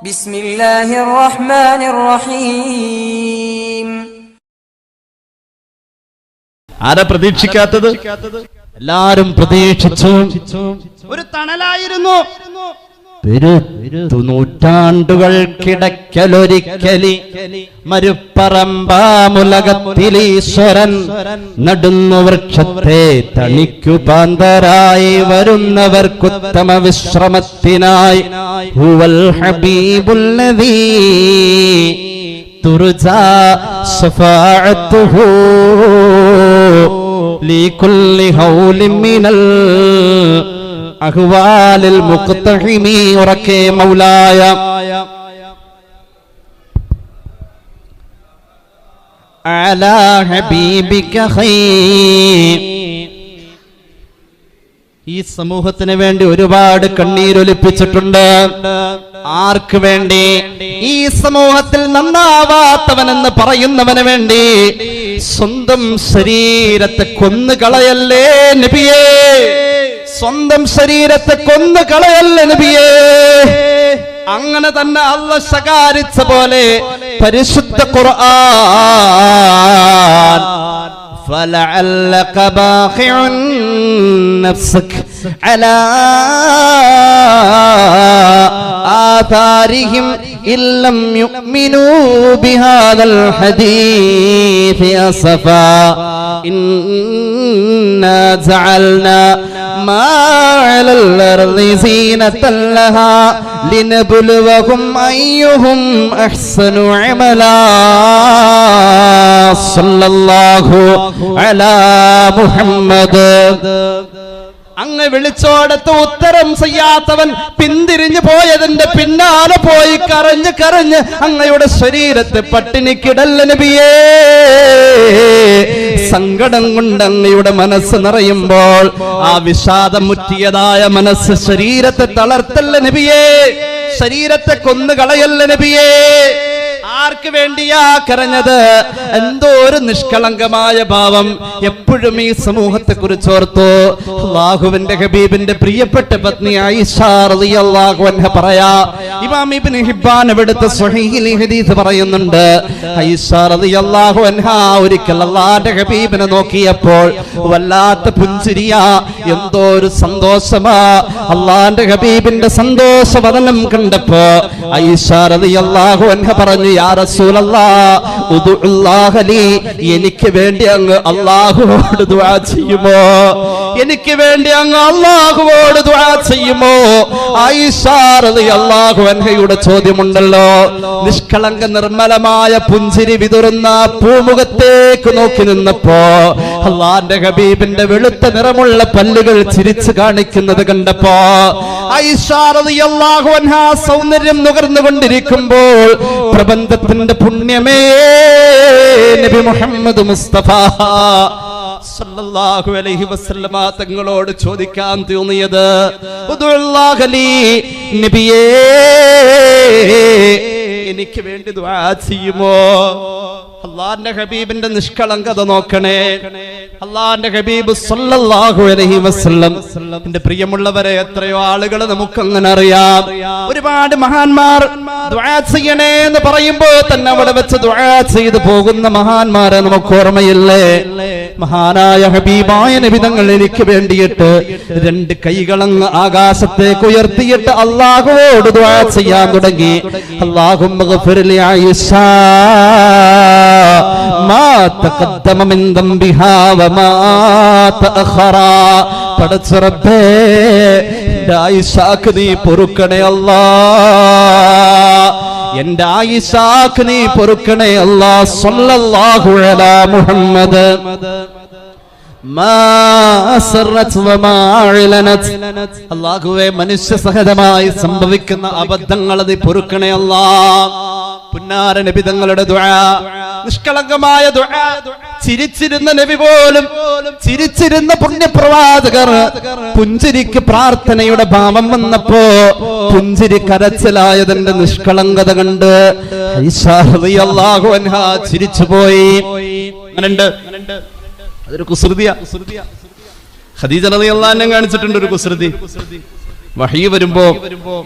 ബിസ്മില്ലാഹിർ റഹ്മാനിർ റഹീം. ആരാ പ്രതീക്ഷിക്കാത്തത്? എല്ലാരും പ്രതീക്ഷിച്ചു. ഒരു തണലായിരുന്നു. നൂറ്റാണ്ടുകൾക്കിടയ്ക്കലൊരിക്കലി മരുപ്പറമ്പാമുലകത്തിലീശ്വരൻ നടുന്നു വൃക്ഷത്തെ തണിക്കുപാന്തരായി വരുന്നവർക്കുത്തമ വിശ്രമത്തിനായി ഹുവൽ ഹബീബുല്ലദീ തുർജാ ശഫാഅത്തുഹു ലികുല്ലി ഹൗലിൻ മിനൽ അഹ്വാലിൽ മുഖ്തഹിമി. ഉറക്കെ മൗലായ അലാ ഹബീബിക ഖൈർ. ഈ സമൂഹത്തിന് വേണ്ടി ഒരുപാട് കണ്ണീരൊലിപ്പിച്ചിട്ടുണ്ട്. ആർക്ക് വേണ്ടി? ഈ സമൂഹത്തിൽ നന്നാവാത്തവനെന്ന് പറയുന്നവന് വേണ്ടി. സ്വന്തം ശരീരത്തെ കൊന്നുകളയല്ലേ നബിയേ, സ്വന്തം ശരീരത്തെ കൊന്നുകളയല്ലേ നബിയേ. അങ്ങനെ തന്നെ അല്ലാഹ് ശകാരിച്ച പോലെ പരിശുദ്ധ ഖുർആൻ فَلَعَلَّكَ بَاخِعٌ نَفْسَكَ عَلَى آثَارِهِمْ إِن لَّمْ يُؤْمِنُوا بِهَذَا الْحَدِيثِ أَسَفًا إِنَّا جَعَلْنَا مَا عَلَى الْأَرْضِ زِينَةً لَّهَا لِنَبْلُوَهُمْ أَيُّهُمْ أَحْسَنُ عَمَلًا സല്ലല്ലാഹു അലാ മുഹമ്മദ്. അങ്ങ് വിളിച്ചോടത്ത് ഉത്തരം ചെയ്യാത്തവൻ പിന്തിരിഞ്ഞു പോയതിന്റെ പിന്നാലെ പോയി കരഞ്ഞ് കരഞ്ഞ് അങ്ങയുടെ ശരീരത്തെ പട്ടിണിക്കിടല്ല നബിയേ. സങ്കടം കൊണ്ട് അങ്ങയുടെ മനസ്സ് നിറയുമ്പോൾ ആ വിഷാദം മുറ്റിയതായ മനസ്സ് ശരീരത്തെ തളർത്തല്ല നബിയേ, ശരീരത്തെ കൊന്നുകളയല്ല നബിയേ. ആർക്ക് വേണ്ടിയാ കരഞ്ഞത്? എന്തോ ഒരു നിഷ്കളങ്കമായ ഭാവം. എപ്പോഴും ഈ സമൂഹത്തെ കുറിച്ച് ഓർത്തു. അല്ലാഹുവിന്റെ ഹബീബിന്റെ പ്രിയപ്പെട്ട പത്നി ആയിഷ റളിയല്ലാഹു അൻഹ പറയാ, ഇമാം ഇബ്നു ഹിബ്ബാൻ ഇവിടുത്തെ സ്വഹീഹിൽ ഹദീസ് പറയുന്നുണ്ട്. ആയിഷ റളിയല്ലാഹു അൻഹ ഒരിക്കൽ അല്ലാഹുവിന്റെ ഹബീബിനെ നോക്കിയപ്പോൾ വല്ലാത്ത പുഞ്ചിരിയാ, എന്തോ ഒരു സന്തോഷമാ. അല്ലാഹുവിന്റെ ഹബീബിന്റെ സന്തോഷവദനം കണ്ടപ്പോ ആയിഷ റളിയല്ലാഹു അൻഹ പറഞ്ഞു, യാ റസൂലല്ലാഹ് ഉദ്ഉല്ലാഹ ലി, എനിക്ക് വേണ്ടി അങ്ങ് അല്ലാഹുവോട് ദുആ ചെയ്യുമോ? എനിക്ക് വേണ്ടി അങ്ങ് അല്ലാഹുവോട് ദുആ ചെയ്യുമോ? ആയിഷ റളിയല്ലാഹു അൻഹയുടെ ചോദ്യമുണ്ടല്ലോ. നിഷ്കളങ്ക നിർമ്മലമായ പുഞ്ചിരി വിതുറുന്ന പൂമുഖത്തേക്ക് നോക്കി നിന്നപ്പോ അല്ലാഹുവിന്റെ ഹബീബിന്റെ വെളുത്ത നിറമുള്ള പല്ലുകൾ ചിരിച്ചു കാണിക്കുന്നത് കണ്ടപ്പോ ആയിഷ റളിയല്ലാഹു അൻഹ സൗന്ദര്യം നുകർന്നുകൊണ്ടിരിക്കുമ്പോൾ പ്രബന്ധത്തിന്റെ പുണ്യമേ നബി മുഹമ്മദ് മുസ്തഫ സല്ലല്ലാഹു അലൈഹി വസല്ലമ തങ്ങളോട് ചോദിക്കാൻ തോന്നിയത്, ഉദ്ഉല്ലാഹ ലീ, നബിയേ എനിക്ക് വേണ്ടി ദുആ ചെയ്യുമോ? അല്ലാഹുവിന്റെ ഹബീബിന്റെ നിഷ്കളങ്കത നോക്കണേ. അല്ലാഹുവിന്റെ ഹബീബ് സല്ലല്ലാഹു അലൈഹി വസല്ലം. എന്റെ പ്രിയമുള്ളവരെ, എത്രയോ ആളുകൾ നമുക്ക് അങ്ങനെ അറിയാം. ഒരുപാട് മഹാന്മാർ ദുആ ചെയ്യണേ എന്ന് പറയുമ്പോൾ തന്നെ അവിടെ വെച്ച് ദുആ ചെയ്തു പോകുന്ന മഹാന്മാരെ നമുക്ക് ഓർമ്മയില്ലേ? മഹാനായ ഹബീബായ നബി തങ്ങൾ എനിക്ക് വേണ്ടിയിട്ട് രണ്ട് കൈകളങ്ങ് ആകാശത്തേക്ക് ഉയർത്തിയിട്ട് അല്ലാഹുവോട് ദുആ ചെയ്യാൻ തുടങ്ങി. അല്ലാഹുമ്മ ഗ്ഫിർ ലി ആയിഷ മാ തഖദ്ദമ മിൻ ദംബിഹാ വമാ തഅഖറ. പടച്ച റബ്ബേ, എൻ്റെ ആയിഷാക്ക് നീ പൊറുക്കണേ അല്ലാഹ്, എൻ്റെ ആയിഷാക്ക് നീ പൊറുക്കണേ അല്ലാഹ്. സല്ലല്ലാഹു അലാ മുഹമ്മദ്. അല്ലാഹുവേ, മനുഷ്യ സഹജമായി സംഭവിക്കുന്ന അബദ്ധങ്ങൾ നീ പൊറുക്കണേ അല്ലാഹ്. പുന്നാര നബി തങ്ങളുടെ ദുആ, നിഷ്കളങ്കമായ ദുആ. ചിരിച്ചിരുന്ന നബി പോലും, ചിരിച്ചിരുന്ന പുണ്യപ്രവാചകർ പുഞ്ചിരിക്ക് പ്രാർത്ഥനയുടെ ഭാവം വന്നപ്പോ പുഞ്ചിരി കരച്ചിലായതിന്റെ നിഷ്കളങ്കത കണ്ട് ആയിഷ റളിയല്ലാഹു അൻഹ ചിരിച്ചുപോയി. അങ്ങനെയുണ്ട്, അതൊരു കുസൃതിയാ. ഖദീജ റളിയല്ലാഹു അൻഹ കാണിച്ചിട്ടുണ്ട് ഒരു കുസൃതി. വഹി വരുമ്പോ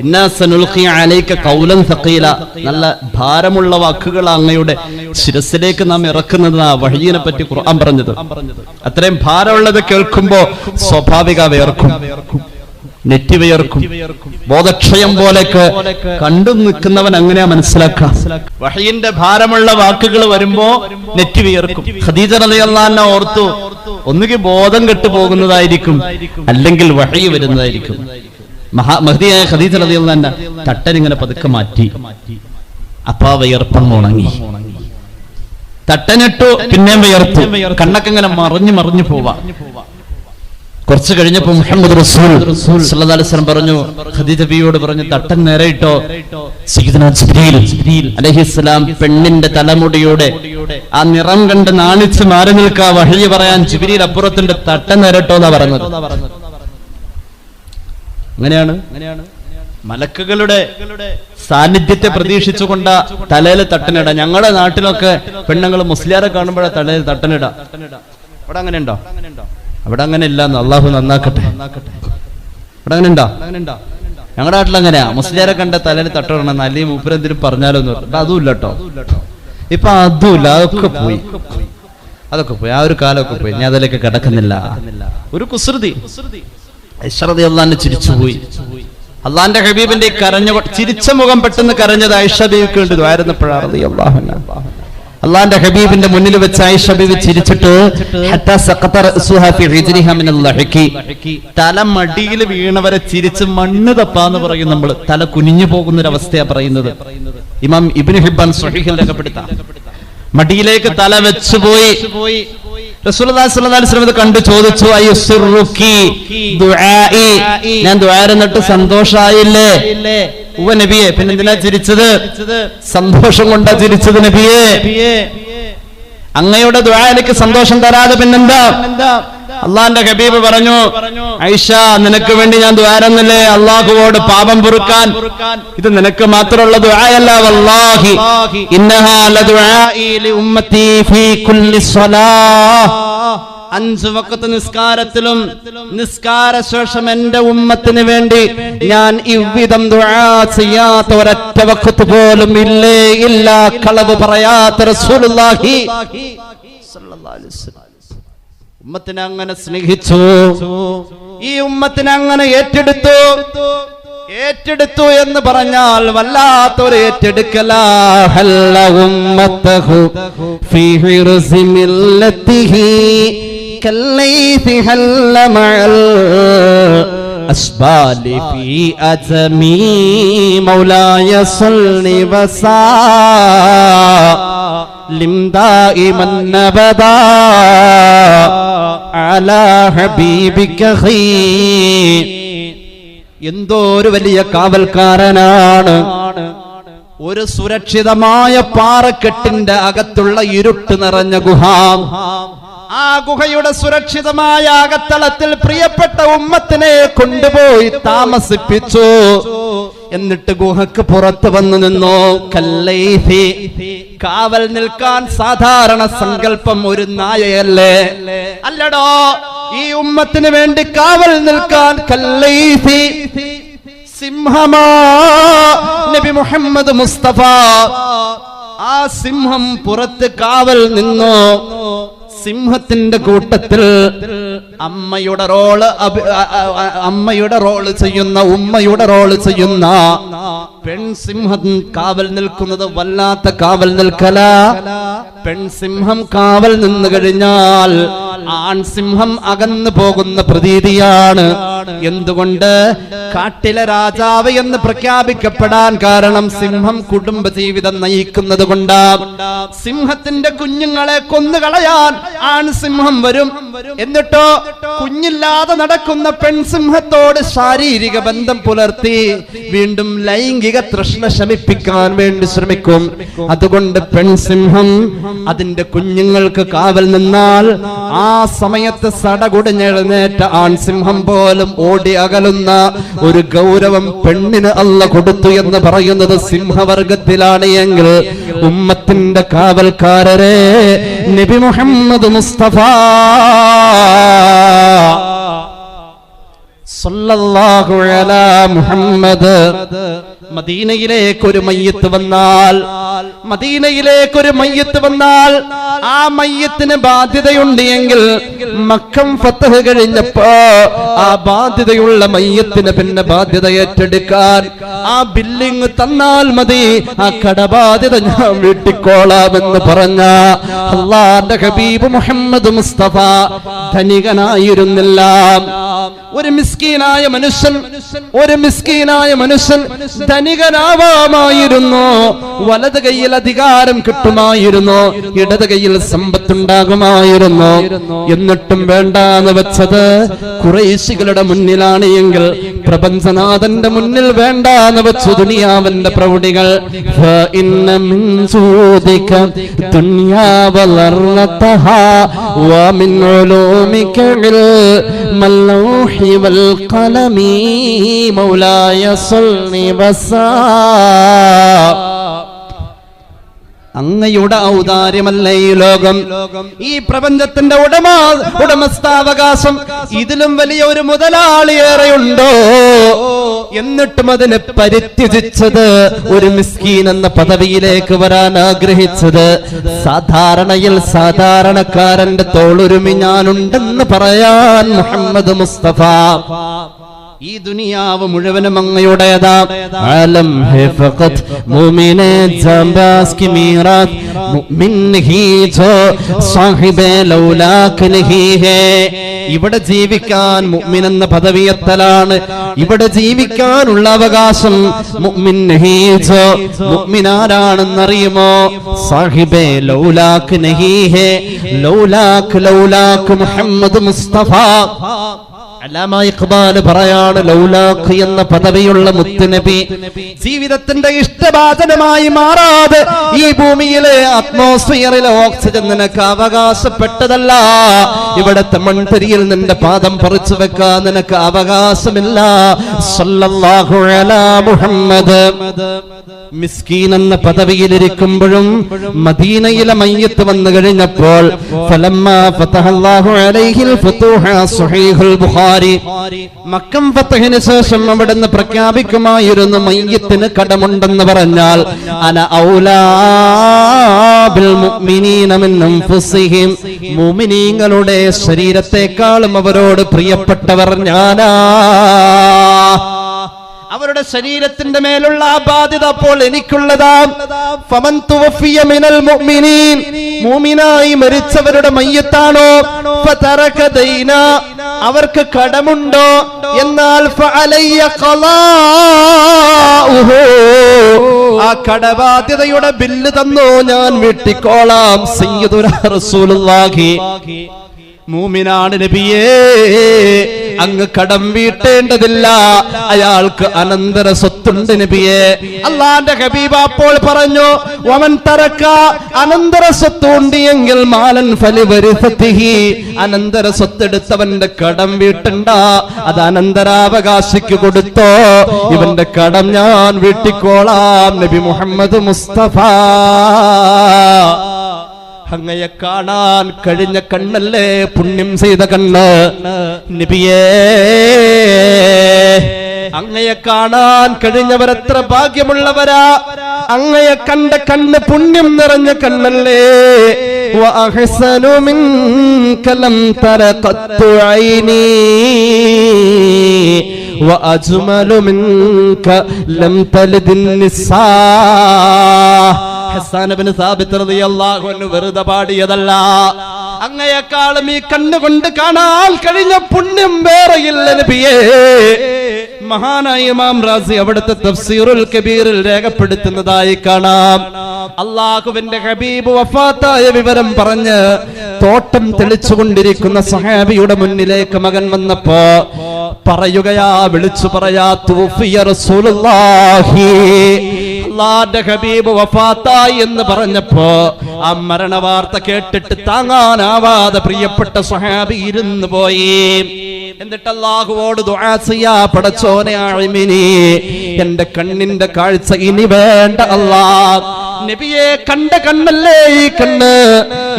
ഇന്നാ സനുൽഖി അലൈക ഖൗലൻ സഖീല, നല്ല ഭാരമുള്ള വാക്കുകൾ അങ്ങയുടെ ശിരസിലേക്ക് നാം ഇറക്കുന്നതാ വഹീനെ പറ്റി ഖുർആൻ പറഞ്ഞത്. അത്രയും ഭാരമുള്ളത് കേൾക്കുമ്പോ സ്വാഭാവിക വിയർക്കും, നെറ്റി വിയർക്കും, ബോധക്ഷയം പോലെയൊക്കെ കണ്ടു നിൽക്കുന്നവൻ അങ്ങനെയാ മനസ്സിലാക്കാം. വഹയിന്റെ ഭാരമുള്ള വാക്കുകൾ വരുമ്പോ നെറ്റി വിയർക്കും. ഖദീജ റളിയല്ലാഹു അൻഹ ഓർത്തു, ഒന്നുകിൽ ബോധം കെട്ടു പോകുന്നതായിരിക്കും, അല്ലെങ്കിൽ വഹി വരുന്നതായിരിക്കും. മഹദിയായ ഖദീജ റളിയല്ലാഹു അൻഹ തട്ടനിങ്ങനെ പതുക്കെ മാറ്റി. അപ്പാ വിയർപ്പം ഉണങ്ങി. തട്ടനിട്ടു, പിന്നെയും വിയർത്തു. കണ്ണൊക്കെ ഇങ്ങനെ മറിഞ്ഞു പോവാ. കുറച്ച് കഴിഞ്ഞപ്പോ മുഹമ്മദ് റസൂൽ സല്ലല്ലാഹു അലൈഹി വസല്ലം പറഞ്ഞു, ഖദീജ ബിയോട് പറഞ്ഞു, തട്ടൻ നേരെ ഇട്ടോ. സയ്യിദുനാ ജിബ്രീൽ അലൈഹിസ്സലാം പെണ്ണിന്റെ തലമുടിയുടെ ആ നിറം കണ്ട് നാണിച്ച് മാറി നിൽക്കാ വഹി പറയാൻ ജിബ്രീൽ അപ്പുറത്തിന്റെ തട്ടൻ നേരിട്ടോ എന്നാ പറഞ്ഞത്. അങ്ങനെയാണ് മലക്കുകളുടെ സാന്നിധ്യത്തെ പ്രതീക്ഷിച്ചുകൊണ്ട് തലയിൽ തട്ടനിട. ഞങ്ങളുടെ നാട്ടിലൊക്കെ പെണ്ണുങ്ങൾ മുസ്ലിയാരെ കാണുമ്പോഴേ തലയിൽ തട്ടനിട. അവിടെ അങ്ങനെ ഉണ്ടോ? അവിടെ അങ്ങനെ ഇല്ലാന്ന് അള്ളാഹു നന്നാക്കട്ടെ. അവിടെ അങ്ങനെ ഉണ്ടോ? ഞങ്ങളുടെ നാട്ടിൽ അങ്ങനെയാ, മുസ്ലിയാരെ കണ്ട തലയിൽ തട്ടണം, അല്ലെങ്കിൽ മൂപ്പരെന്തിനും പറഞ്ഞാലോ എന്ന് പറഞ്ഞു. അതും ഇല്ല കേട്ടോ, ഇപ്പൊ അതുമില്ല, അതൊക്കെ പോയി. ആ ഒരു കാലമൊക്കെ പോയി. ഞാൻ അതിലേക്ക് കിടക്കുന്നില്ല. ഒരു കുസൃതി അള്ളാന്റെ ചിരിച്ചുപോയി. അള്ളാന്റെ ഹബീബിന്റെ ചിരിച്ച മുഖം പെട്ടെന്ന് കരഞ്ഞത് ആയിഷ ബീവിക്ക് വേണ്ടി ദ്വാരുന്നപ്പോഴാണ്. അള്ളാന്റെ ഹബീബിന്റെ മുന്നിൽ വെച്ച് ആയിഷ ബീവി ചിരിച്ചിട്ട് തല മടിയിൽ വീണവരെ ചിരിച്ച് മണ്ണ് തപ്പാന്ന് പറയും നമ്മൾ. തല കുനിഞ്ഞു പോകുന്ന ഒരു അവസ്ഥയാ പറയുന്നത്. ഇമാം ഇബ്നു ഹിബ്ബാൻ സ്വഹീഹിൽ രേഖപ്പെടുത്താം. മടിയിലേക്ക് തല വെച്ചുപോയി. റസൂലുള്ളാഹി സ്വല്ലല്ലാഹു അലൈഹി വസല്ലം കണ്ടു ചോദിച്ചു, അയ്യുസ്റുക്കി ദുആഇ, ഞാൻ ദുആ എന്നിട്ട് സന്തോഷായില്ലേ? ഉവ്വ നബിയെ. പിന്നെ എന്തിനാ ചിരിച്ചത്? സന്തോഷം കൊണ്ടാ ചിരിച്ചത് നബിയെ. അങ്ങയുടെ ദുആ എനിക്ക് സന്തോഷം തരാതെ പിന്നെന്താ? അള്ളാന്റെ ഹബീബ് പറഞ്ഞു, ആയിഷ നിനക്ക് വേണ്ടി ഞാൻ ദുആരന്നില്ലേ അള്ളാഹുവോട് പാപം പൊറുക്കാൻ. ഇത് നിനക്ക് മാത്രമുള്ള ദുആയല്ല, വല്ലാഹി ഇന്നഹാ ലദുആഇ ലിഉമ്മത്തി ഫീ കുല്ലി സ്വലാഹ്. 5 വഖത്ത് നിസ്കാരത്തിലും നിസ്കാര ശേഷം എന്റെ ഉമ്മത്തിന് വേണ്ടി ഞാൻ ഇவ்விதം ദുആ ചെയ്യാത്ത ഒരൊറ്റ വഖത്ത് പോലും ഇല്ലേ ഇല്ല. കളവ് പറയാത്ത റസൂലുള്ളാഹി സ്വല്ലല്ലാഹു അലൈഹി വസല്ലം ഉമ്മത്തിനെ അങ്ങനെ സ്നേഹിച്ചു. ഈ ഉമ്മത്തിനെ അങ്ങനെ ഏറ്റെടുത്തു എന്ന് പറഞ്ഞാൽ വല്ലാത്തൊരു ഏറ്റെടുക്കലാ. ഹല്ല ഉമ്മത്തഹു ഫീ ഹിർസി മില്ലത്തിഹി കല്ലൈതി ഹല്ല മഅൽ അസ്ബാലി ഫീ അജ്മി മൗലായ സല്ലി വസാ ലിംദാഇമൻ നബദാ അലാ ഹബീബിക ഖൈർ. എന്തോ ഒരു വലിയ കാവൽക്കാരനാണ്. ഒരു സുരക്ഷിതമായ പാറക്കെട്ടിന്റെ അകത്തുള്ള ഇരുട്ട് നിറഞ്ഞ ഗുഹ. ആ ഗുഹയുടെ സുരക്ഷിതമായ അകത്തളത്തിൽ പ്രിയപ്പെട്ട ഉമ്മത്തിനെ കൊണ്ടുപോയി താമസിപ്പിച്ചു. എന്നിട്ട് ഗുഹക്ക് പുറത്ത് വന്നു നിന്നോ. കല്ലൈഹി, കാവൽ നിൽക്കാൻ സാധാരണ സങ്കല്പം ഒരു നായയല്ലേ? അല്ലടോ, ഈ ഉമ്മത്തിന് വേണ്ടി കാവൽ നിൽക്കാൻ കല്ലൈഹി സിംഹമാ നബി മുഹമ്മദ് മുസ്തഫ. ആ സിംഹം പുറത്ത് കാവൽ നിന്നോ. സിംഹത്തിന്റെ കൂട്ടത്തിൽ അമ്മയുടെ റോള് ചെയ്യുന്ന ഉമ്മയുടെ റോള് ചെയ്യുന്ന പെൺസിംഹം കാവൽ നിൽക്കുന്നത് വല്ലാത്ത കാവൽ നിൽക്കല. പെൺസിംഹം കാവൽ നിന്ന് കഴിഞ്ഞാൽ ആൺസിംഹം അകന്നു പോകുന്ന പ്രതീതിയാണ്. എന്തുകൊണ്ട്? കാട്ടിലെ രാജാവ് എന്ന് പ്രഖ്യാപിക്കപ്പെടാൻ കാരണം സിംഹം കുടുംബ ജീവിതം നയിക്കുന്നത് കൊണ്ടാണ്. സിംഹത്തിന്റെ കുഞ്ഞുങ്ങളെ കൊന്നുകളയാൻ ആൺസിംഹം വരും. എന്നിട്ടോ കുഞ്ഞില്ലാതെ നടക്കുന്ന പെൺസിംഹത്തോട് ശാരീരിക ബന്ധം പുലർത്തി വീണ്ടും ലൈംഗിക തൃഷ്ണ ശമിപ്പിക്കാൻ വേണ്ടി ശ്രമിക്കും. അതുകൊണ്ട് പെൺസിംഹം അതിന്റെ കുഞ്ഞുങ്ങൾക്ക് കാവൽ നിന്നാൽ ആ സമയത്ത് സടകുടഞ്ഞെഴുന്നേറ്റ ആൺസിംഹം പോലും ഓടി അകലുന്ന ഒരു ഗൗരവം പെണ്ണിന് അല്ലാഹ് കൊടുത്തു എന്ന് പറയുന്നത് സിംഹവർഗത്തിലാണ് എങ്കിൽ ഉമ്മത്തിന്റെ കാവൽക്കാരരെ നബി മുഹമ്മദ് മുസ്തഫ സല്ലല്ലാഹു അലാ മുഹമ്മദ്. മദീനയിലേക്ക് ഒരു മയ്യത്ത് വന്നാൽ ആ മയ്യത്തിന് ബാധ്യതയുണ്ട് എങ്കിൽ മക്കം ഫതഹ് കഴിഞ്ഞപ്പോ ആ ബാധ്യതയുള്ള മയ്യത്തിന് പിന്നെ ബാധ്യത ഏറ്റെടുക്കാൻ ആ ബില്ലിങ് തന്നാൽ മതി, ആ കടബാധ്യത ഞാൻ വീട്ടിക്കോളാമെന്ന് പറഞ്ഞ അല്ലാഹുവിന്റെ ഹബീബ് മുഹമ്മദ് മുസ്തഫ ധനികനായിരുന്നില്ല. ഒരു മിസ്കീനായ മനുഷ്യൻ ധനികനാവാമായിരുന്നു. വലത് കൈയിൽ അധികാരം കിട്ടുമായിരുന്നു, ഇടത് കൈയിൽ സമ്പത്തുണ്ടാകുമായിരുന്നു. എന്നിട്ടും വേണ്ടാന്ന് വെച്ചത് ഖുറൈശികളുടെ മുന്നിലാണ് എങ്കിൽ പ്രപഞ്ചനാഥന്റെ മുന്നിൽ വേണ്ടാന്ന് വെച്ചു ദുനിയാവിന്റെ പ്രൗഢികൾ. അങ്ങയുടെ ഔദാര്യമല്ല ഈ ലോകം, ഈ പ്രപഞ്ചത്തിന്റെ ഉടമസ്ഥാവകാശം. ഇതിലും വലിയ ഒരു മുതലാളിയേറെയുണ്ടോ? എന്നിട്ടും അതിനെ പരിത്യജിച്ചത്, ഒരു മിസ്കീൻ എന്ന പദവിയിലേക്ക് വരാൻ ആഗ്രഹിച്ചത്, സാധാരണക്കാരന്റെ തോളുരുമി ഞാനുണ്ടെന്ന് പറയാൻ മുഹമ്മദ് മുസ്തഫ. ഈ ദുനിയാവ് മുഴുവനും അങ്ങയുടേതാ. ആലം ഹേ ഫഖത് മുഅ്മിനെ ജംബാസ് കി മീറാത്ത് മുഅ്മിൻ ഹി ജോ സാഹിബേ ലൗലാക നഹി ഹേ. ഇവിടെ ജീവിക്കാൻ മുഅ്മിൻ എന്ന പദവിയത്തലാണ്, ഇവിടെ ജീവിക്കാനുള്ള അവകാശം മുഅ്മിൻ ഹി ജോ. മുഅ്മിൻ ആരാണെന്നറിയുമോ? സാഹിബേ ലൗലാക നഹി ഹേ. ലൗലാക മുഹമ്മദ് മുസ്തഫ. അല്ലാമ ഇഖ്ബാൽ പറയാണ്, ലൗലാഖ് എന്ന പദവിയുള്ള മുത്തുനബി ജീവിതത്തിന്റെ ഇഷ്ടഭാജനമായി മാറാതെ ഈ ഭൂമിയിലെ അറ്റ്മോസ്ഫിയറിലെ ഓക്സിജൻ നിനക്ക് അവകാശപ്പെട്ടതല്ല. ഇവിടത്തെ മൺതരിയിൽ നിന്റെ പാദം പറിച്ചു വെക്കാൻ നിനക്ക് അവകാശമില്ല. സല്ലല്ലാഹു അലാ മുഹമ്മദ്. മിസ്കീൻ എന്ന പദവിയിലിരിക്കുമ്പോഴും മദീനയിലെ മയ്യത്ത് വന്നു കഴിഞ്ഞപ്പോൾ ഫലമ്മാ ഫതഹല്ലാഹു അലൈഹിൽ ഫുതൂഹ സ്വഹീഹുൽ ബുഖാരി. മക്കം ഫതഹിന് ശേഷം അവിടുന്ന് പ്രഖ്യാപിക്കുമായിരുന്നു, മയ്യത്തിന് കടമുണ്ടെന്ന് പറഞ്ഞാൽ അന ഔലാ ബിൽ മുഅ്മിനീന മിൻ അൻഫുസിഹിം. മുഅ്മിനീങ്ങളുടെ ശരീരത്തെക്കാളും അവരോട് പ്രിയപ്പെട്ടവർ ഞാനാ. അവരുടെ ശരീരത്തിന്റെ മേലുള്ള ആ ബാധ്യത അപ്പോൾ എനിക്കുള്ളതാ. ഫമൻ തുവഫിയ മിനൽ മുഅ്മിനീൻ. മുഅ്മിനായി മരിച്ചവരുടെ മയ്യത്താണോ? ഫതറക ദൈന. അവർക്ക് കടമുണ്ടോ? എന്നാൽ ഫഅലയ്യ ഖലാഉഹു. ആ കടബാധ്യതയുടെ ബില്ല് തന്നോ, ഞാൻ വീട്ടിക്കോളാം. സയ്യിദുനാ റസൂലുള്ളാഹി. മൂമിനാണ് നബിയേ, അങ്ങ് കടം വീട്ടേണ്ടതില്ല, അയാൾക്ക് അനന്തര സ്വത്തുണ്ട് നബിയേ. അല്ലാഹുവിന്റെ ഹബീബ് അപ്പോൾ പറഞ്ഞു, വമൻ തറക. അനന്തര സ്വത്തുണ്ട് എങ്കിൽ മാലൻ ഫലിവരിസതിഹി. അനന്തര സ്വത്തെടുത്തവന്റെ കടം വീട്ടണ്ട, അത് അനന്തരാവകാശിക്ക് കൊടുത്തോ. ഇവന്റെ കടം ഞാൻ വീട്ടിക്കോളാം. നബി മുഹമ്മദ് മുസ്തഫ. അങ്ങയെ കാണാൻ കഴിഞ്ഞ കണ്ണല്ലേ പുണ്യം ചെയ്ത കണ്ണ് നബിയേ. അങ്ങയെ കാണാൻ കഴിഞ്ഞവർ എത്ര ഭാഗ്യമുള്ളവരാ. അങ്ങയെ കണ്ട കണ്ണ് പുണ്യം നിറഞ്ഞ കണ്ണല്ലേ. വഅഹ്സനു മിൻക ലം തറ ഖത്തു ഐനി വഅജ്മലു മിൻക ലം തലിദിൻ നിസാ. ഹസ്സാൻ ഇബ്നു സാബിത്ത് റളിയല്ലാഹു അൻഹു വെറുതെ പാടിയതല്ല. അങ്ങയെക്കാളും ഈ കണ്ണുകൊണ്ട് കാണാൻ കഴിഞ്ഞ പുണ്യം വേറെയില്ല നബിയേ. മഹാനായ ഇമാം റാസി അവിടുത്തെ തഫ്സീറുൽ കബീറിൽ രേഖപ്പെടുത്തുന്നതായി കാണാം. അല്ലാഹുവിന്റെ ഹബീബ് വഫാത്തായ വിവരം പറഞ്ഞ് തോട്ടം തെളിച്ചുകൊണ്ടിരിക്കുന്ന സഹാബിയുടെ മുന്നിലേക്ക് മകൻ വന്നപ്പോ പറയുകയാ, വിളിച്ചു പറയാ, തൂഫിയ റസൂലുള്ളാഹി. അല്ലാഹുവിന്റെ ഹബീബ് വഫാത്തായി എന്ന് പറഞ്ഞപ്പോ ആ മരണ വാർത്ത കേട്ടിട്ട് താങ്ങാനാവാതെ പ്രിയപ്പെട്ട സ്വഹാബി ഇരുന്നു പോയി. എന്നിട്ട് അല്ലാഹുവോട് ദുആ ചെയ്യാ, പടച്ചോനെ ആമിനി, എന്റെ കണ്ണിന്റെ കാഴ്ച ഇനി വേണ്ട അല്ലാഹ്. നബിയെ കണ്ട കണ്ണല്ലേ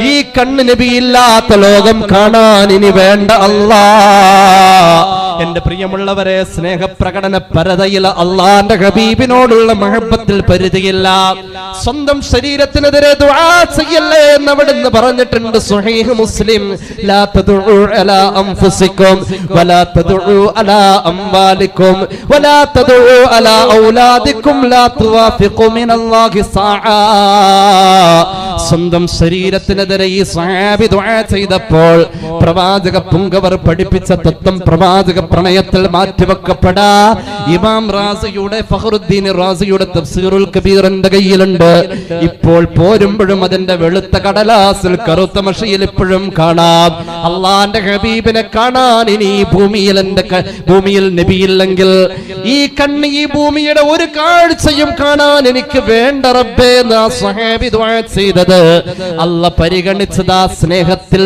ഈ കണ്ണ് നബിയില്ലാത്ത ലോകം കാണാൻ ഇനി വേണ്ട അല്ലാഹ്. എന്റെ പ്രിയമുള്ളവരെ, സ്നേഹപ്രകടന പരതയിൽ അള്ളാന്റെ ഹബീബിനോടുള്ള മഹബത്തിൽ പരിധിയില്ല. സ്വന്തം ശരീരത്തിനെതിരെ ദുആ ചെയ്യല്ലേ എന്ന് അവിടുന്ന് പറഞ്ഞിട്ടുണ്ട്. സ്വഹീഹ് മുസ്ലിം, ലാ തദഉ അലാ അൻഫുസികും വലാ തദഉ അലാ അംവാലികും വലാ തദഉ അലാ ഔലാദികും ലാ തുവാഫിഖു മിനല്ലാഹി സാആ. സ്വന്തം ശരീരത്തിനെതിരെ ഈ സ്വഹാബി ദുആ ചെയ്തപ്പോൾ പ്രവാചക പുങ്കവർ പഠിപ്പിച്ച തത്വം പ്രവാചക പ്രണയത്തിൽ മാറ്റിവെക്കപ്പെടാ. ഇമാം റാസിയുടെ, ഫഖറുദ്ദീൻ റാസിയുടെ തഫ്സീറുൽ കബീറിന്റെ കയ്യിലുണ്ട്. ഇപ്പോൾ പോരുമ്പോഴും അതിന്റെ വെളുത്ത കടലാസിൽ കറുത്ത മഷിയിൽ ഇപ്പോഴും കാണാം. അള്ളാന്റെ ഹബീബിനെ കാണാൻ ഇനി ഈ ഭൂമിയിൽ നബിയില്ലെങ്കിൽ ഈ കണ്ണ് ഈ ഭൂമിയുടെ ഒരു കാഴ്ചയും കാണാൻ എനിക്ക് വേണ്ട റബ്ബേ എന്ന് ആ സ്വഹാബി ദുആ ചെയ്തത്. അല്ലാഹ് പരിഗണിച്ചത് ആ സ്നേഹത്തിൽ,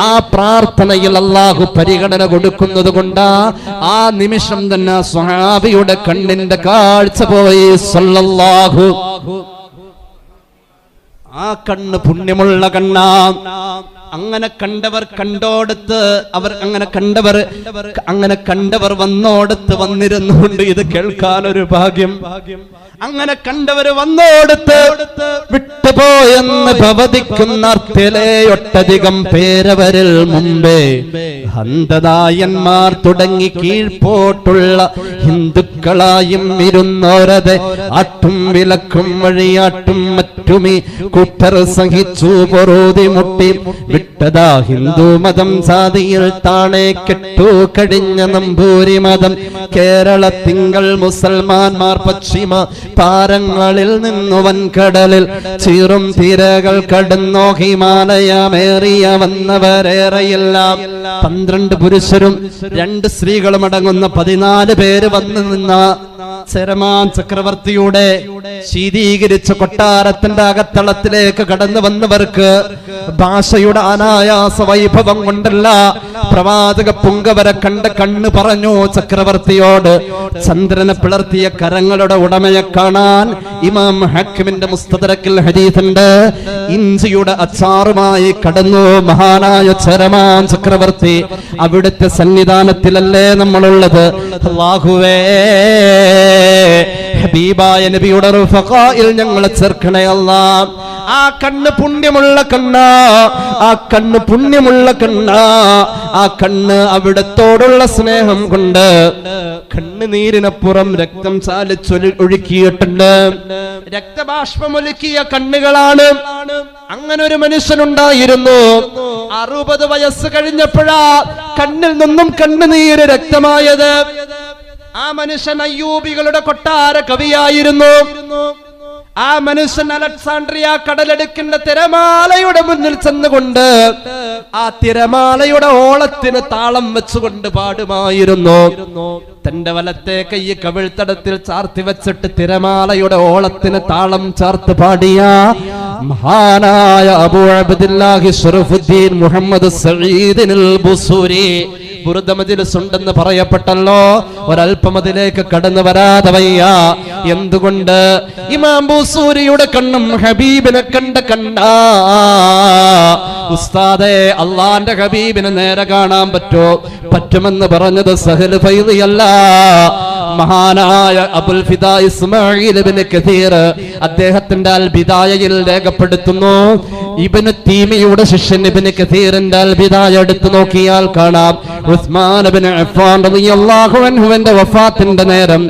ആ പ്രാർത്ഥനയിൽ അല്ലാഹു പരിഗണന കൊടുക്കുന്നത് കൊണ്ടാ ആ നിമിഷം തന്നെ സ്വഹാബിയുടെ കണ്ണിന്റെ കാഴ്ച പോയി. സല്ലല്ലാഹു. ആ കണ്ണ് പുണ്യമുള്ള കണ്ണാ. അങ്ങനെ കണ്ടവർ കണ്ടോടത്ത് അവർ അങ്ങനെ കണ്ടവർ വന്നോടത്ത് വന്നിരുന്നുകൊണ്ട് ഇത് കേൾക്കാൻ ഒരു ഭാഗ്യം. അങ്ങനെ കണ്ടവർ വന്നോടത്ത് വിട്ടുപോയെന്ന് ഭവതിക്കുന്ന അർത്ഥിലെയൊട്ടധികം പേരവരിൽ മുമ്പേ ഹന്തനായന്മാർ തുടങ്ങി കീഴ്പോട്ടുള്ള ഹിന്ദുക്കളായും ഇരുന്നോരതെ ആട്ടും വിലക്കും വഴിയാട്ടും മറ്റുമീ കൂട്ടർ സഹിച്ചു പൊറുതി മുട്ടി വിട്ടതാ ഹിന്ദു മതം. സാദിയിൽ താണെ കെട്ടു കഴിഞ്ഞ നമ്പൂരി മതം. കേരള തിങ്കൾ മുസൽമാന്മാർ പശ്ചിമ പാരങ്ങളിൽ നിന്നു വൻകടലിൽ ചീറും തിരകൾ കടന്നോ ഹിമാലയമേറിയ വന്നവരേറെയില്ല. 12 പുരുഷരും 2 സ്ത്രീകളും അടങ്ങുന്ന 14 പേര് വന്നു നിന്ന ചെരമാൻ ചക്രവർത്തിയുടെ ശീതീകരിച്ച കൊട്ടാരത്തിന്റെ അകത്തളത്തിലേക്ക് കടന്നു വന്നവർക്ക് ഭാഷയുടെ അനായാസ വൈഭവം കൊണ്ടല്ല, പ്രവാചക പുങ്കവരെ കണ്ട കണ്ണ് പറഞ്ഞു ചക്രവർത്തിയോട്. ചന്ദ്രനെ പിളർത്തിയ കരങ്ങളുടെ ഉടമയെ കാണാൻ ഇമാം ഹക്കിമിന്റെ മുസ്തദറക്കിൽ ഹദീസുണ്ട്. ഇഞ്ചിയുടെ അച്ചാറുമായി കടന്നു മഹാനായ ചെരമാൻ ചക്രവർത്തി. അവിടുത്തെ സന്നിധാനത്തിലല്ലേ നമ്മളുള്ളത്. അല്ലാഹുവേ, ഹബീബായ നബിയുടെ റുഫഖായിൽ ഞങ്ങളെ ചേർക്കണേ അല്ലാഹ്. ആ കണ്ണ് പുണ്യമുള്ള കണ്ണാ, ആ കണ്ണ് പുണ്യമുള്ള കണ്ണാ. ആ കണ്ണ് അവിടത്തോടുള്ള സ്നേഹം കൊണ്ട് കണ്ണുനീരിനപ്പുറം രക്തം ഒഴുക്കിയിട്ടുണ്ട്. രക്തബാഷ്പമൊലുക്കിയ കണ്ണുകളാണ്. അങ്ങനെ ഒരു മനുഷ്യനുണ്ടായിരുന്നു. 60 വയസ്സ് കഴിഞ്ഞപ്പോഴാ കണ്ണിൽ നിന്നും കണ്ണുനീര് രക്തമായത്. ആ മനുഷ്യൻ അയ്യൂബികളുടെ കൊട്ടാര കവിയായിരുന്നു. ആ മനുഷ്യൻ അലക്സാണ്ട്രിയ കടലെടുക്കിന്റെ തിരമാലയുടെ മുന്നിൽ ചെന്നുകൊണ്ട് ആ തിരമാലയുടെ ഓളത്തിന് താളം വെച്ചുകൊണ്ട് പാടുമായിരുന്നു. തന്റെ വലത്തെ കൈ കവിൾത്തടത്തിൽ ചാർത്തി വെച്ചിട്ട് തിരമാലയുടെ ഓളത്തിന് താളം ചാർത്ത് പാടിയ മഹാനായ അബൂ അബ്ദില്ലാഹി ശറഫുദ്ദീൻ മുഹമ്മദ് സഈദിനുൽ ബുസൂരി ബുർദ മജ്ലിസ് ഉണ്ടെന്ന് പറയപ്പെട്ടല്ലോ. ഒരൽപ്പം അതിലേക്ക് കടന്നു വരാതെ വയ്യ. എന്തുകൊണ്ട്? ഇമാം ബുസൂരിയുടെ കണ്ണും ഹബീബിനെ കണ്ട കണ്ണാ. ഉസ്താദേ, അള്ളാന്റെ ഹബീബിനെ നേരെ കാണാൻ പറ്റുമെന്ന് പറഞ്ഞത് സഹൽ ഫൈദിയല്ല, മഹാനായ അബുൽ ഫിദാ ഇസ്മാഈൽ ഇബ്നു കസീർ അദ്ദേഹത്തിന്റെ അൽ ബിദായയിൽ രേഖപ്പെടുത്തുന്നു. ഇബ്നു തീമിയുടെ ശിഷ്യൻ ഇബ്നു കസീറിന്റെ അൽ ബിദായ എടുത്തു നോക്കിയാൽ കാണാം, ഉസ്മാൻ ഇബ്നു അഫ്ഫാൻ റളിയല്ലാഹു അൻഹുവിന്റെ വഫാത്തിന്റെ നേരം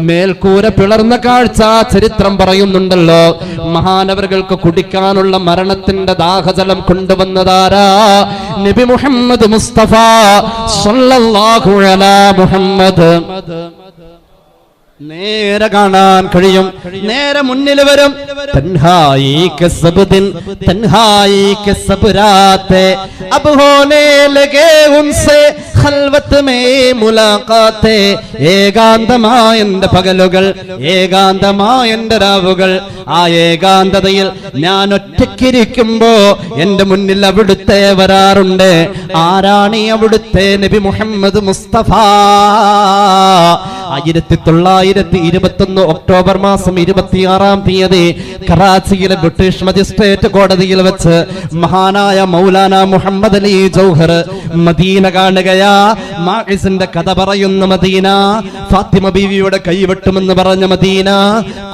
മേൽക്കൂര പിളർന്ന കാഴ്ച ചരിത്രം പറയുന്നുണ്ടല്ലോ. മഹാനവറുകൾക്ക് കുടിക്കാനുള്ള മരണത്തിന്റെ ദാഹജലം കൊണ്ടുവന്നതാരാ? നബി മുഹമ്മദ് മുസ്തഫ സ്വല്ലല്ലാഹു അലാ മുഹമ്മദ്. നേരെ കാണാൻ കഴിയും, നേരെ മുന്നിൽ വരും. തൻഹായി കെ സബ് ദിൻ തൻഹായി കെ സബ് രാത്തെ അബ് ഹോനെ ലഗേ ഉൻസെ ഖൽവത്ത് മേ മുലാഖാത്തെ. ഏകാന്തമായ എന്റെ പകലുകൾ, ഏകാന്തമായ എന്റെ രാവുകൾ, ആ ഏകാന്തതയിൽ ഞാൻ ഒറ്റയ്ക്കിരിക്കുമ്പോ എന്റെ മുന്നിൽ അവിടുത്തെ വരാറുണ്ട്. ആരാണ് ഈ അവിടുത്തെ? നബി മുഹമ്മദ് മുസ്തഫ. 1921 ഒക്ടോബർ മാസം 26-ാം തീയതി കറാച്ചിയിലെ ബ്രിട്ടീഷ് മജിസ്ട്രേറ്റ് കോടതിയിൽ വെച്ച് മഹാനായ മൗലാന മുഹമ്മദ് അലി ജൗഹർ മദീന കാണുകയാ. മാഇസിന്റെ കഥ പറയുന്ന മദീന, ഫാത്തിമ ബീവിയുടെ കൈവെട്ടുമെന്ന് പറഞ്ഞ മദീന,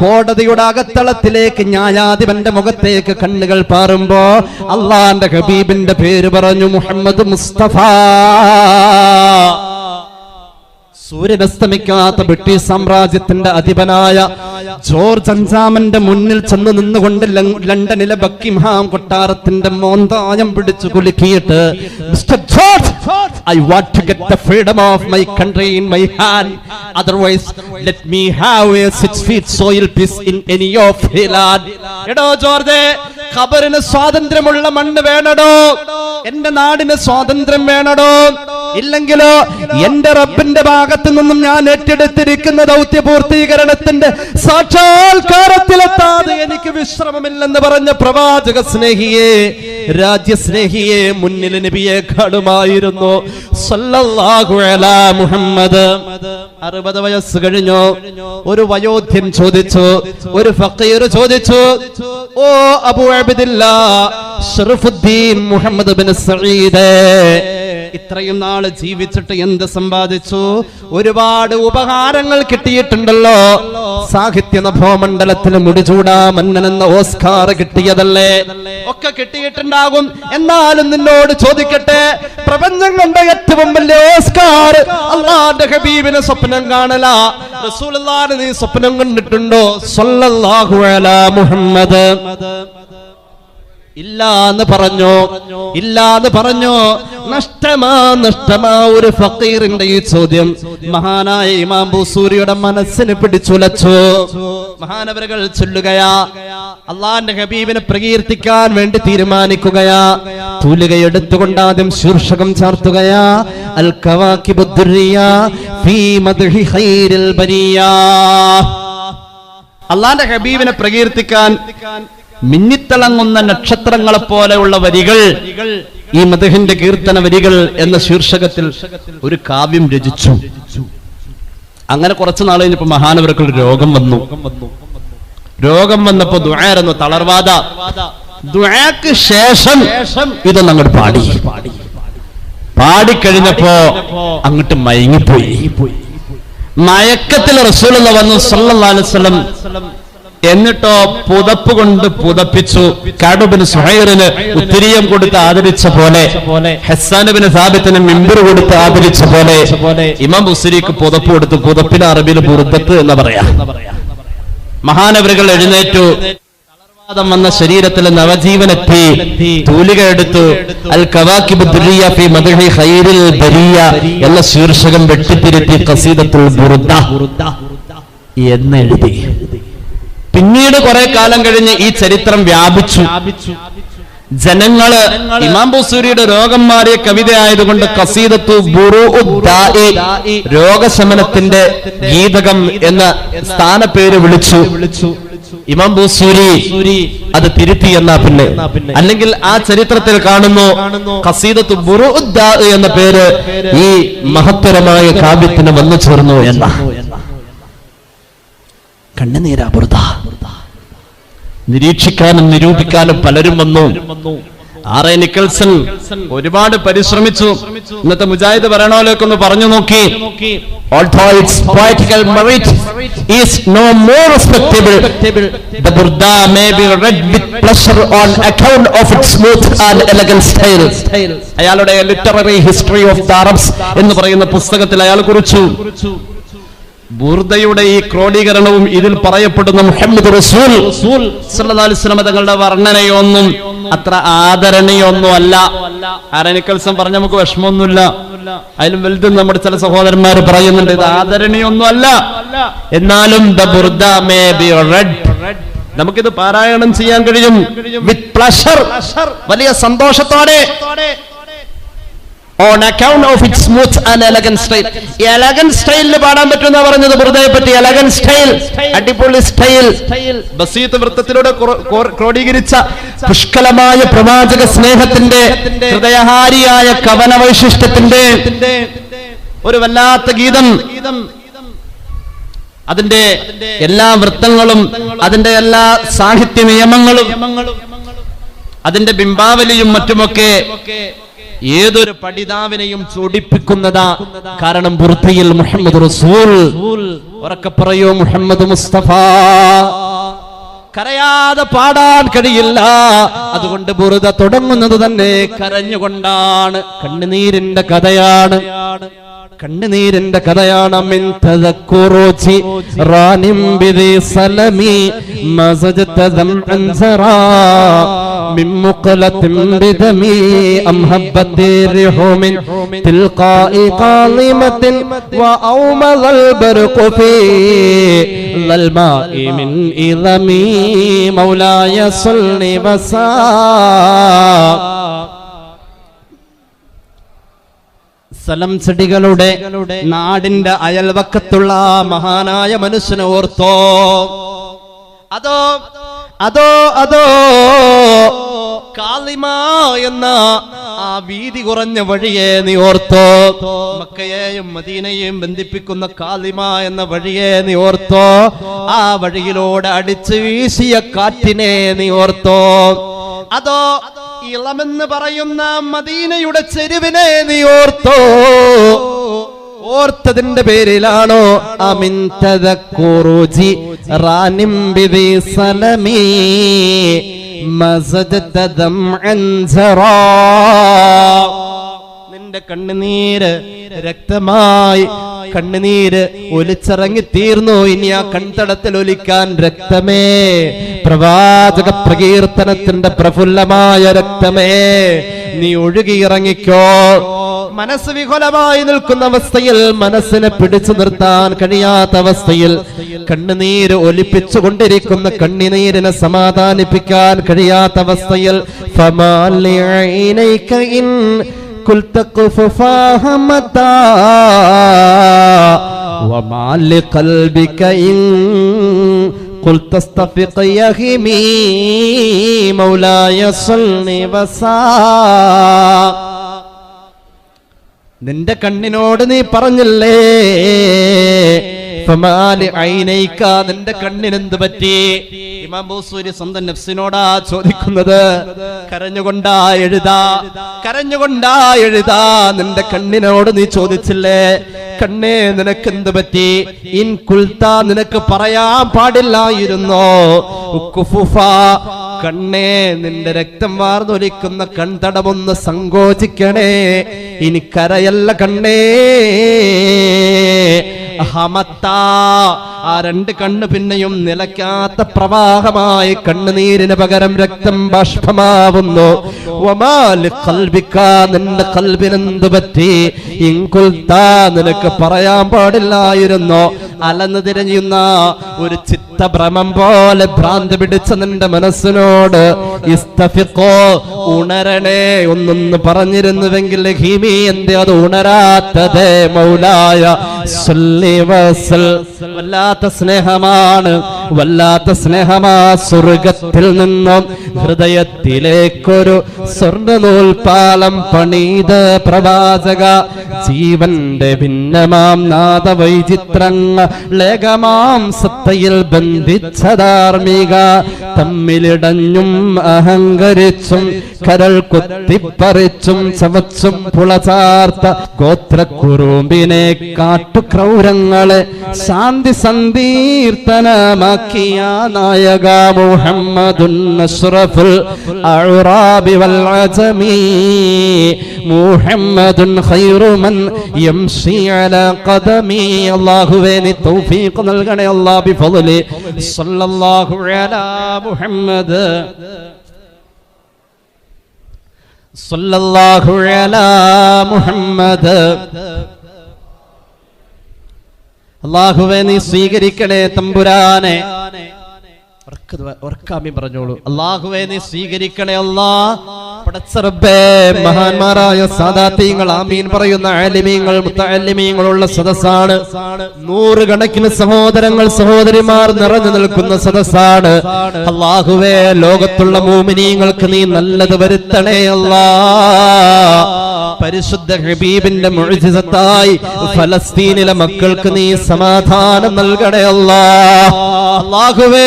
കോടതിയുടെ അകത്തളത്തിലേക്ക് ന്യായാധിപന്റെ മുഖത്തേക്ക് കണ്ണുകൾ പാറുമ്പോ അള്ളാന്റെ ഹബീബിന്റെ പേര് പറഞ്ഞു, മുഹമ്മദ് മുസ്തഫ. സൂര്യനസ്തമിക്കാത്ത ബ്രിട്ടീഷ് സാമ്രാജ്യത്തിന്റെ അധിപനായ ജോർജ് അഞ്ചാമന്റെ മുന്നിൽ ചെന്ന് നിന്നുകൊണ്ട് ലണ്ടനിലെ ബക്കിംഹാം കൊട്ടാരത്തിന്റെ മോന്തായം പിടിച്ചു കുലുക്കിയിട്ട്, mister George, I want to get the freedom of my country in my hand. Otherwise, let me have a 6 feet soil piece in any of the land. എടോ ജോർജ്, ഖബറിന് സ്വാതന്ത്ര്യമുള്ള മണ്ണ് വേണടോ, എന്റെ നാടിന് സ്വാതന്ത്ര്യം വേണടോ, ഇല്ലെങ്കിലോ എന്റെ റബ്ബിന്റെ ഭാഗത്തു നിന്നും ഞാൻ ഏറ്റെടുത്തിരിക്കുന്ന ദൗത്യ പൂർത്തീകരണത്തിന്റെ സാക്ഷാത്കാരത്തിലെത്താതെ എനിക്ക് വിശ്രമമില്ലെന്ന് പറഞ്ഞ പ്രവാചക സ്നേഹിയെ, രാജ്യസ്നേഹിയെ മുന്നിൽ നബിയെ കാണുമായിരുന്നു സല്ലല്ലാഹു അലാ മുഹമ്മദ്. 60 വയസ്സ് കഴിഞ്ഞു. ഒരു വയോധ്യൻ ചോദിച്ചു, ഒരു ഫഖീർ ചോദിച്ചു, ഓ അബൂ അബ്ദില്ലാ ശറഫുദ്ദീൻ മുഹമ്മദ് ബിൻ സഈദ്, ഇത്രയും നാള് ജീവിച്ചിട്ട് എന്ത് സമ്പാദിച്ചു? ഒരുപാട് ഉപഹാരങ്ങൾ കിട്ടിയിട്ടുണ്ടല്ലോ. സാഹിത്യ നഭോമണ്ഡലത്തിൽ മുടിചൂടാ മന്നൻ എന്ന ഓസ്കാർ കിട്ടിയതല്ലേ, ഒക്കെ കിട്ടിയിട്ടുണ്ടാകും. എന്നാലും നിന്നോട് ചോദിക്കട്ടെ, പ്രപഞ്ചം കണ്ട ഏറ്റവും വലിയ ഓസ്കാർ അല്ലാഹുവിന്റെ ഹബീബിനെ സ്വപ്നം കാണല. റസൂലുള്ളാഹിനെ നീ സ്വപ്നം കണ്ടിട്ടുണ്ടോ? സല്ലല്ലാഹു അലാ മുഹമ്മദ്. ഇല്ലാന്ന് പറഞ്ഞു. നഷ്ടമാ ഒരു ഫഖീറിന്റെ ഈ ചോദ്യം മഹാനായ ഇമാം ബൂസൂരിയുടെ മനസ്സിന് പിടിച്ചുലച്ചു. മഹാനവരുകൾ ചൊല്ലുകയാ, അള്ളാന്റെ ഹബീബിനെ പ്രകീർത്തിക്കാൻ വേണ്ടി തീരുമാനിക്കുകയാ. തൂലികയെടുത്തുകൊണ്ട് ആദ്യം ശീർഷകം ചാർത്തുകയാ, അൽ കവാകിബുദ് ദുർരിയ ഫീ മദ്ഹി ഖൈരിൽ ബരിയ. അള്ളാന്റെ ഹബീബിനെ പ്രകീർത്തിക്കാൻ മിന്നിത്തിളങ്ങുന്ന നക്ഷത്രങ്ങളെ പോലെയുള്ള വരികൾ, ഈ മദ്ഹിന്റെ കീർത്തന വരികൾ എന്ന ശീർഷകത്തിൽ ഒരു കാവ്യം രചിച്ചു. അങ്ങനെ കുറച്ചു നാൾ കഴിഞ്ഞപ്പോ മഹാനവർക്ക് രോഗം വന്നപ്പോ ദുആയിരുന്നു, തളർവാദ. ദുആക്ക് ശേഷം ഇതൊന്നും അങ്ങോട്ട് പാടിക്കഴിഞ്ഞപ്പോ അങ്ങോട്ട് മയങ്ങിപ്പോയി. മയക്കത്തിൽ റസൂലുള്ളാഹി വന്നു സല്ലല്ലാഹു അലൈഹി വസല്ലം. എന്നിട്ടോ പുതപ്പ് കൊണ്ട് പുതപ്പിച്ചു. കഅബ് ബിൻ സുഹൈറിന് ഉത്തരീയം കൊടുത്ത് ആദരിച്ച പോലെ, ഹസ്സാൻ ബിൻ സാബിത്തിന് മിമ്പർ കൊടുത്ത് ആദരിച്ച പോലെ ഇമാം ബുസ്രിക്ക് പുതപ്പ് കൊടുത്തു. പുതപ്പിന് അറബിയിൽ ബുർദത്ത് എന്ന് പറയാം. മഹാനവരുകൾ എഴുന്നേറ്റു. തളർവാദം വന്ന ശരീരത്തിൽ നവജീവനെത്തി. തൂലിക എടുത്തു. അൽ കവാകിബുദ് ദുർരിയ ഫീ മദ്ഹി ഖൈരിൽ ബരിയ എന്ന ശീർഷകം വെട്ടിത്തിരുത്തി ഖസീദത്തുൽ ബുർദ എന്നെഴുതി. പിന്നീട് കുറെ കാലം കഴിഞ്ഞ് ഈ ചരിത്രം വ്യാപിച്ചു. ജനങ്ങള് ഇമാം ബൂസൂരിയുടെ രോഗം മാറിയ കവിത ആയതുകൊണ്ട് ഖസീദത്തു ബുറൂഉദ്ദാഇ, രോഗശമനത്തിന്റെ ഗീതകം എന്ന സ്ഥാനപ്പേര് വിളിച്ചു. ഇമാം ബൂസൂരി അത് തിരുത്തി എന്നാ പിന്നെ. അല്ലെങ്കിൽ ആ ചരിത്രത്തിൽ കാണുന്നു ഖസീദത്തു ബുറൂഉദ്ദാഇ എന്ന പേര് ഈ മഹത്തരമായ കാവ്യത്തിന് വന്നു ചേർന്നു എന്ന. കണ്ണുനീരാ ബുർദ. നിരീക്ഷിക്കാനും നിരൂപിക്കാനും പലരും വന്നു. ആർ എ നിക്കൽസൺ ഒരുപാട് പരിശ്രമിച്ചു. ഇന്നത്തെ മുജാഹിദ് ഭരണോലേക്കൊന്ന് പറഞ്ഞു നോക്കി. Although its poetical merit is no more respectable, the Burda may be read with pleasure on account of its smooth and elegant style. അയാളുടെ literary history of the Arabs എന്ന് പറയുന്ന പുസ്തകത്തിൽ അയാൾ കുറിച്ചു. ബുർദയുടെ ഈ ക്രോഡീകരണവും ഇതിൽ പറയപ്പെടുന്ന മുഹമ്മദ് റസൂൽ സല്ലല്ലാഹു അലൈഹി വസല്ലം തങ്ങളുടെ വർണ്ണനയൊന്നും അത്ര ആദരണീയൊന്നും അല്ല. ആരനിക്കൽസം പറഞ്ഞ നമുക്ക് വിഷമമൊന്നുമില്ല. അതിലും വലുത് നമ്മുടെ ചില സഹോദരന്മാർ പറയുന്നുണ്ട് ഇത് ആദരണീയൊന്നും അല്ല. എന്നാലും the Burda may be red, നമുക്കിത് പാരായണം ചെയ്യാൻ കഴിയും വിത്ത് പ്ലഷർ, വലിയ സന്തോഷത്തോടെ. On account of its smooth and elegant style. Elegant style പാടാൻ പറ്റുന്ന പറഞ്ഞത് ബുർദയെ പറ്റി. elegant style, അടിപൊളി സ്റ്റൈൽ. ബസീത്ത് വൃത്തത്തിലൂടെ ക്രോഡീകരിച്ച പുഷ്കലമായ പ്രവാചക സ്നേഹത്തിന്റെ ഹൃദയഹാരിയായ കവന വൈശിഷ്ട്യത്തിന്റെ ഒരു വല്ലാത്ത ഗീതം. അതിന്റെ എല്ലാ വൃത്തങ്ങളും, അതിന്റെ എല്ലാ സാഹിത്യ നിയമങ്ങളും, അതിന്റെ ബിംബാവലിയും മറ്റുമൊക്കെ ഏതൊരു പഠിതാവിനെയും ചൊടിപ്പിക്കുന്നതാ. കാരണം ബുർദയിൽ മുഹമ്മദ് റസൂൽ, ഉറക്കെ പറയൂ മുഹമ്മദ് മുസ്തഫ. കരയാതെ പാടാൻ കഴിയില്ല. അതുകൊണ്ട് ബുർദ തുടങ്ങുന്നത് തന്നെ കരഞ്ഞുകൊണ്ടാണ്. കണ്ണുനീരിന്റെ കഥയാണ്, കണ്ണുനീരിന്റെ കഥയാണ്. മിൻ തദക്കുറുജി റാനിം ബിദി സലമി മസജത ദംഅൻ സറാ മിൻ മുഖലത്തിൻ ബിദമി അം ഹബ്ബത്തി റിഹു മിൻ തിൽഖാഇ ഖാലിമത്തിൻ വ ഔമൽ ബർഖു ഫീ ലൽമാഇ മിൻ ഇദമി മൗലായ സല്ലി വസാ. സലം ചെടികളുടെ നാടിന്റെ അയൽവക്കത്തുള്ള മഹാനായ മനുഷ്യനെ ഓർത്തോ? അതോ അതോ അതോ കാലിമ എന്ന ആ വീതി കുറഞ്ഞ വഴിയെ നീ ഓർത്തോ? മക്കയെയും മദീനയെയും ബന്ധിപ്പിക്കുന്ന കാലിമ എന്ന വഴിയെ നീ ഓർത്തോ? ആ വഴിയിലൂടെ അടിച്ചു വീശിയ കാറ്റിനെ നീ ഓർത്തോ? അതോ ഇളമെന്ന് പറയുന്ന മദീനയുടെ ചെരുവിനെ നീ ഓർത്തോ? ഓർത്തതിന്റെ പേരിലാണോ അമിൻ തദക്കുറുജി റാനിം ബിദി സലമി മസജത ദംഅൻ സറാ. നിന്റെ കണ്ണുനീര് രക്തമായി, കണ്ണുനീര് ഒലിച്ചിറങ്ങി തീർന്നു. ഇനി ആ കൺതടത്തിൽ ഒലിക്കാൻ രക്തമേ, പ്രവാചക പ്രകീർത്തനത്തിന്റെ പ്രഫുല്ലമായ രക്തമേ, നീ ഒഴുകിയിറങ്ങിക്കോ. മനസ്സ് വികലമായി നിൽക്കുന്ന അവസ്ഥയിൽ, മനസ്സിനെ പിടിച്ചു നിർത്താൻ കഴിയാത്ത അവസ്ഥയിൽ, കണ്ണുനീര് ഒലിപ്പിച്ചു കൊണ്ടിരിക്കുന്ന കണ്ണുനീരിനെ സമാധാനിപ്പിക്കാൻ കഴിയാത്ത അവസ്ഥയിൽ, قلت قففاها متى وما لقلبك إن قلت استفق يهمي مولاي صلني وسا. നിന്റെ കണ്ണിനോട് നീ പറഞ്ഞില്ലേ ഫമാലി ഐനൈക, നിന്റെ കണ്ണിനെന്ത് പറ്റി? ഇമാം ബൂസൂരി സ്വന്തം നഫ്സിനോടാ ചോദിക്കുന്നത്. കരഞ്ഞുകൊണ്ടാ എഴുതാ, കരഞ്ഞുകൊണ്ടാ എഴുതാ. നിന്റെ കണ്ണിനോട് നീ ചോദിച്ചില്ലേ, കണ്ണേ നിനക്കെന്ത് പറ്റി? ഇൻ കുൽത്ത, നിനക്ക് പറയാൻ പാടില്ലായിരുന്നോ? ഉക്കുഫുഫ, കണ്ണേ നിന്റെ രക്തം വാർന്നൊലിക്കുന്ന കൺതടമൊന്ന് സങ്കോചിക്കണേ. ഇനി കരയല്ല കണ്ണേ. ആ രണ്ട് കണ്ണ് പിന്നെയും നിലയ്ക്കാത്ത പ്രവാഹമായി കണ്ണുനീരിന് പകരം രക്തം ബാഷ്പമാവുന്നു. നിന്റെ ഖൽബിനെന്ത് പറ്റി? ഇൻകുൽത്താ, നിനക്ക് പറയാൻ പാടില്ലായിരുന്നോ? അലന്ന് തിരഞ്ഞുന്ന ഒരു ചിത്തഭ്രമം പോലെ ഭ്രാന്ത് പിടിച്ച നിന്റെ മനസ്സിനോട് ഇസ്തഫിഖോ, ഉണരണേ ഒന്നൊന്ന് പറഞ്ഞിരുന്നുവെങ്കിൽ ഹിമി, എന്തേ അത് ഉണരാത്തതേ? മൗലായ സല്ലി വസൽ. വല്ലാത്ത സ്നേഹമാണ്, വല്ലാത്ത സ്നേഹമാ. സ്വർഗത്തിൽ നിന്നും ഹൃദയത്തിലേക്കൊരു സ്വർണ്ണനൂൽപാലം പണിത പ്രവാചക, ജീവന്റെ ഭിന്നമാം നാദവൈചിത്രങ്ങളേകമാം സത്തയിൽ ബന്ധിച്ച ധാർമ്മിക, തമ്മിലിടഞ്ഞും അഹങ്കരിച്ചും കരൾ കുത്തിപ്പറിച്ചും ചവച്ചും പുളചാർത്ത ഗോത്രക്കുറുമ്പിനെ, കാട്ടുക്രൗരങ്ങളെ ശാന്തി സന്ദീർത്തനമാക്കിയ നായക മുഹമ്മദുൻ അഷ്റഫുൽ അഅറാബി വൽ അജമി, മുഹമ്മദുൻ ഖൈറു മൻ യംശി അലാ ഖദമി. അല്ലാഹുവേ നീ തൗഫീഖ് നൽകണേ അല്ലാഹ് ബിഫളലി. സല്ലല്ലാഹു അലാ മുഹമ്മദ്, സല്ലല്ലാഹു അലാ മുഹമ്മദ്. അല്ലാഹുവേ നീ സ്വീകരിക്കണേ തമ്പുരാനെ. ഉറക്കാമി പറഞ്ഞോളൂ. അല്ലാഹുവേ നീ സ്വീകരിക്കണേ അല്ലാ, പടച്ചറബ്ബേ മഹാന്മാരായ സാദാത്യങ്ങൾ ആമീൻ പറയുന്ന ആലിമീങ്ങൾ മുത്തഅല്ലിമീങ്ങളുള്ള സദസ്സാണ്. നൂറുകണക്കിന് സഹോദരങ്ങൾ സഹോദരിമാർ നിറഞ്ഞു നിൽക്കുന്ന സദസ്സാണ്. അല്ലാഹുവേ ലോകത്തുള്ള മുഅ്മിനീങ്ങൾക്ക് നീ നല്ലത് വരുത്തണേ അല്ലാഹ്. പരിശുദ്ധ ഹബീബിന്റെ മുഅ്ജിസത്തായി ഫലസ്തീനിലെ മക്കൾക്ക് നീ സമാധാനം നൽകണേ അല്ലാഹ്. അല്ലാഹുവേ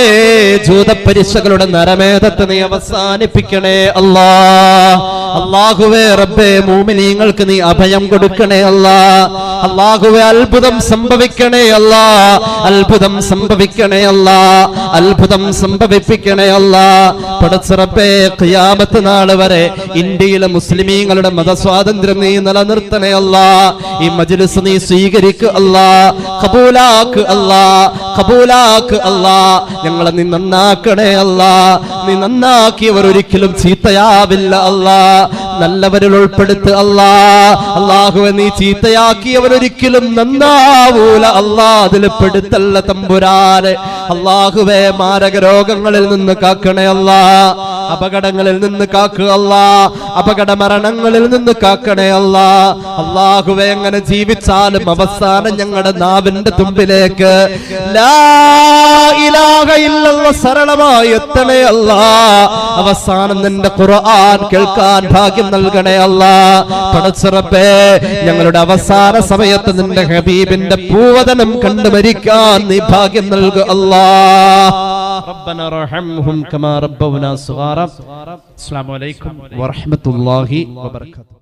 ജൂതപ്പരിശകളുടെ നരമേധത്തെ നീ അവസാനിപ്പിക്കണേ അല്ലാഹ്. അല്ലാഹുവേ റബ്ബേ മുഅ്മിനീങ്ങൾക്ക് നീ അഭയം കൊടുക്കണേ അല്ലാഹ്. അല്ലാഹുവേ അത്ഭുതം സംഭവിക്കണേ അല്ലാഹ്. അത്ഭുതം സംഭവിക്കണേ അല്ലാഹ്. അത്ഭുതം സംഭവിപ്പിക്കണേ അല്ലാഹ്. പടച്ച റബ്ബേ ഖിയാമത്ത് നാൾ വരെ ഇന്ത്യയിലെ മുസ്ലിമീങ്ങളുടെ മതസ്വാതന്ത്ര്യം നീ നിലനിർത്തണേ അല്ലാഹ്. ഈ മജ്ലിസ് നീ സ്വീകരിക്കുക അല്ലാഹ്. ഖബൂലാക്ക് അല്ലാഹ്. ഖബൂലാക്ക് അല്ലാഹ്. ഞങ്ങളെ നീ നന്നാക്കണേ അല്ലാഹ്. നീ നന്നാക്കിയവർ ഒരിക്കലും ചീത്തയാവില്ല അല്ലാഹ്. നല്ലവരിൽ ഉൾപ്പെടുത്തുക അല്ലാഹ്. അല്ലാഹുവേ നീ ചീത്തയാക്കിയവർ ഒരിക്കലും നന്നാവൂല അല്ലാഹ്. അതിൽ പെടുത്തല്ല തമ്പുരാനെ. അല്ലാഹുവേ മാരക രോഗങ്ങളിൽ നിന്ന് കാക്കണേ അല്ലാഹ്. അപകടങ്ങളിൽ നിന്ന് കാക്കുക അല്ലാഹ്. അപകട മരണങ്ങളിൽ നിന്ന് കാക്കണേ അല്ലാഹ്. അല്ലാഹുവേ എങ്ങനെ ജീവിച്ചാലും അവസാനം ഞങ്ങളുടെ നാവിന്റെ തുമ്പിലേക്ക് ലാ ഇലാഹ ഇല്ലല്ലാഹ് സരളമായി എത്തണേ അല്ലാഹ്. അവസാനം നിന്റെ ഖുർആൻ കേൾക്കാൻ ഭാഗ്യം നൽകണേ അല്ലാഹ്. പടച്ച റബ്ബേ ഞങ്ങളുടെ അവസാന സമയത്ത് നിന്റെ ഹബീബിന്റെ പൂവദനം കണ്ടു മരിക്കാൻ നീ ഭാഗ്യം നൽകുക അല്ലാഹ്. ربنا ارحمهم كما ربونا صغارا. السلام عليكم ورحمة الله وبركاته.